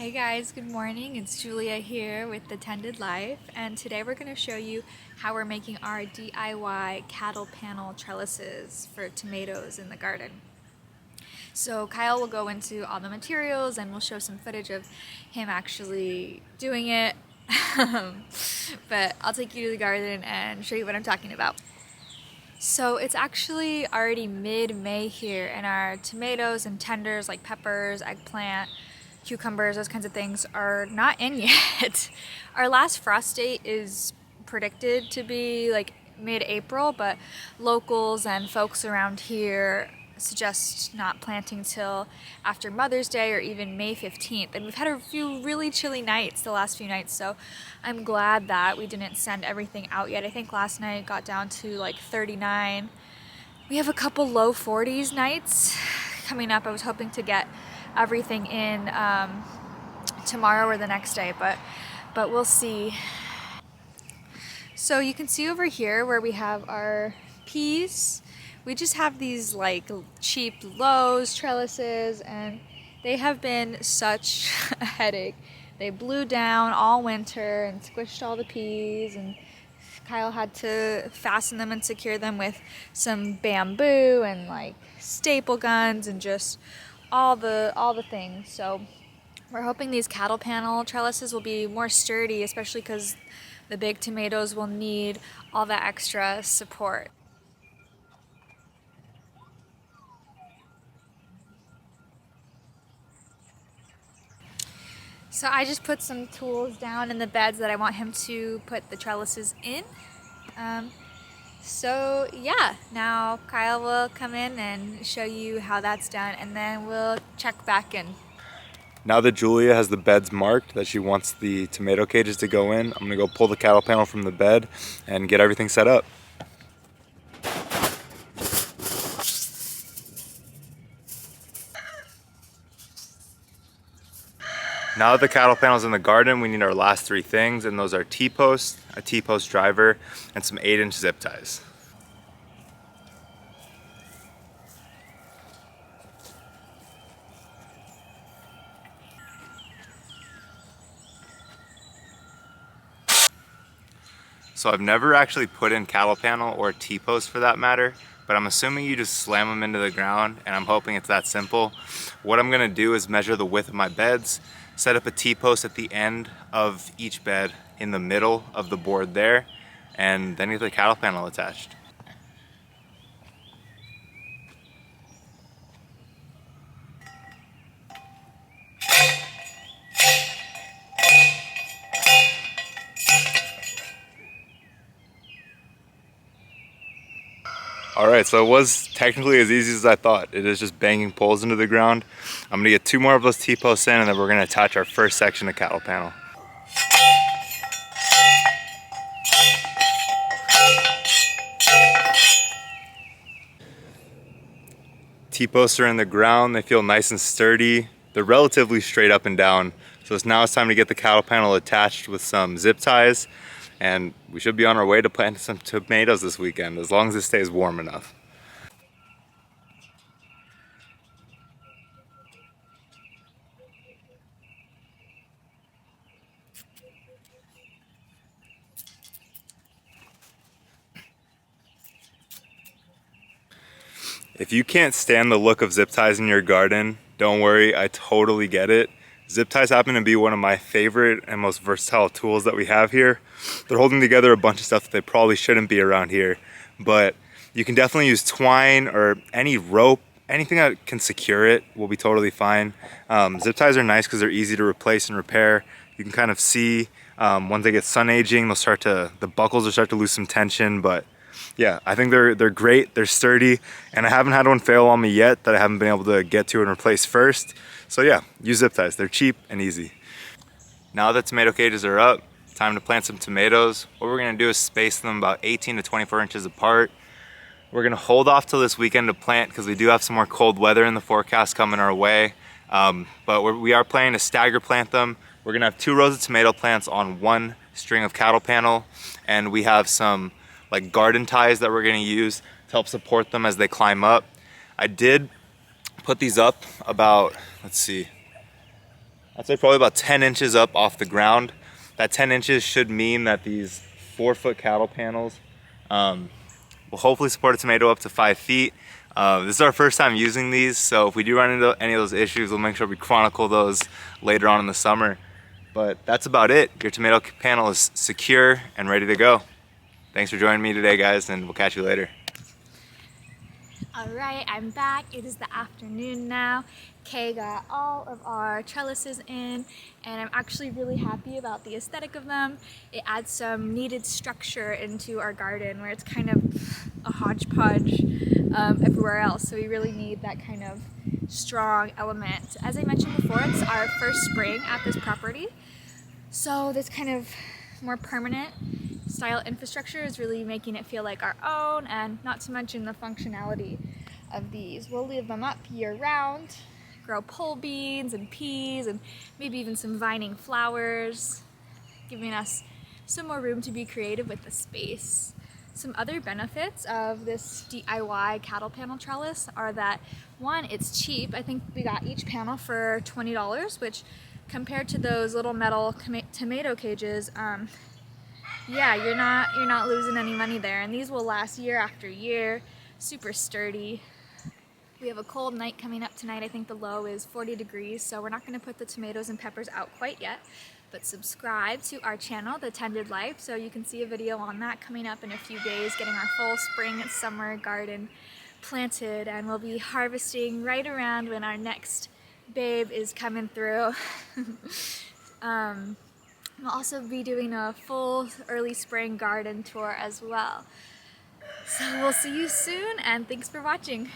Hey guys, good morning. It's Julia here with The Tended Life, and today we're going to show you how we're making our DIY cattle panel trellises for tomatoes in the garden. So Kyle will go into all the materials and we'll show some footage of him actually doing it. But I'll take you to the garden and show you what I'm talking about. So it's actually already mid-May here, and our tomatoes and tenders like peppers, eggplant, cucumbers, those kinds of things are not in yet. Our last frost date is predicted to be like mid-April, but locals and folks around here suggest not planting till after Mother's Day or even May 15th. And we've had a few really chilly nights the last few nights, so I'm glad that we didn't send everything out yet. I think last night got down to like 39. We have a couple low 40s nights coming up. I was hoping to get everything in tomorrow or the next day, but we'll see. So you can see over here where we have our peas. We just have these like cheap Lowe's trellises, and they have been such a headache. They blew down all winter and squished all the peas, and Kyle had to fasten them and secure them with some bamboo and like staple guns and just all the things. So we're hoping these cattle panel trellises will be more sturdy, especially because the big tomatoes will need all that extra support. So I just put some tools down in the beds that I want him to put the trellises in. So yeah, now Kyle will come in and show you how that's done, and then we'll check back in. Now that Julia has the beds marked that she wants the tomato cages to go in, I'm gonna go pull the cattle panel from the bed and get everything set up. Now that the cattle panel's in the garden, we need our last three things, and those are T-posts, a T-post driver, and some 8-inch zip ties. So I've never actually put in cattle panel or T-post for that matter, but I'm assuming you just slam them into the ground, and I'm hoping it's that simple. What I'm gonna do is measure the width of my beds, set up a T-post at the end of each bed in the middle of the board there, and then get the cattle panel attached. Alright, so it was technically as easy as I thought. It is just banging poles into the ground. I'm going to get 2 more of those T-posts in, and then we're going to attach our first section of cattle panel. T-posts are in the ground. They feel nice and sturdy. They're relatively straight up and down. So now it's time to get the cattle panel attached with some zip ties, and we should be on our way to planting some tomatoes this weekend, as long as it stays warm enough. If you can't stand the look of zip ties in your garden, don't worry, I totally get it. Zip ties happen to be one of my favorite and most versatile tools that we have here. They're holding together a bunch of stuff that they probably shouldn't be around here, but you can definitely use twine or any rope, anything that can secure it will be totally fine. Zip ties are nice because they're easy to replace and repair. You can kind of see once they get sun aging, the buckles will start to lose some tension, but yeah, I think they're great, they're sturdy, and I haven't had one fail on me yet that I haven't been able to get to and replace first. So yeah, use zip ties, they're cheap and easy. Now that tomato cages are up, time to plant some tomatoes. What we're gonna do is space them about 18 to 24 inches apart. We're gonna hold off till this weekend to plant because we do have some more cold weather in the forecast coming our way. But we are planning to stagger plant them. We're gonna have 2 rows of tomato plants on 1 string of cattle panel, and we have some like garden ties that we're gonna use to help support them as they climb up. I did put these up about, let's see, I'd say probably about 10 inches up off the ground. That 10 inches should mean that these 4-foot cattle panels will hopefully support a tomato up to 5 feet. This is our first time using these, so if we do run into any of those issues, we'll make sure we chronicle those later on in the summer. But that's about it. Your tomato panel is secure and ready to go. Thanks for joining me today, guys, and we'll catch you later. Alright, I'm back. It is the afternoon now. Kay got all of our trellises in, and I'm actually really happy about the aesthetic of them. It adds some needed structure into our garden where it's kind of a hodgepodge everywhere else, so we really need that kind of strong element. As I mentioned before, it's our first spring at this property, so this kind of more permanent style infrastructure is really making it feel like our own, and not to mention the functionality of these. We'll leave them up year round, grow pole beans and peas and maybe even some vining flowers, giving us some more room to be creative with the space. Some other benefits of this DIY cattle panel trellis are that, one, it's cheap. I think we got each panel for $20, which compared to those little metal tomato cages, yeah, you're not losing any money there, and these will last year after year. Super sturdy. We have a cold night coming up tonight. I think the low is 40 degrees, so we're not going to put the tomatoes and peppers out quite yet. But subscribe to our channel, The Tended Life, so you can see a video on that coming up in a few days, getting our full spring and summer garden planted, and we'll be harvesting right around when our next babe is coming through. We'll also be doing a full early spring garden tour as well. So we'll see you soon, and thanks for watching.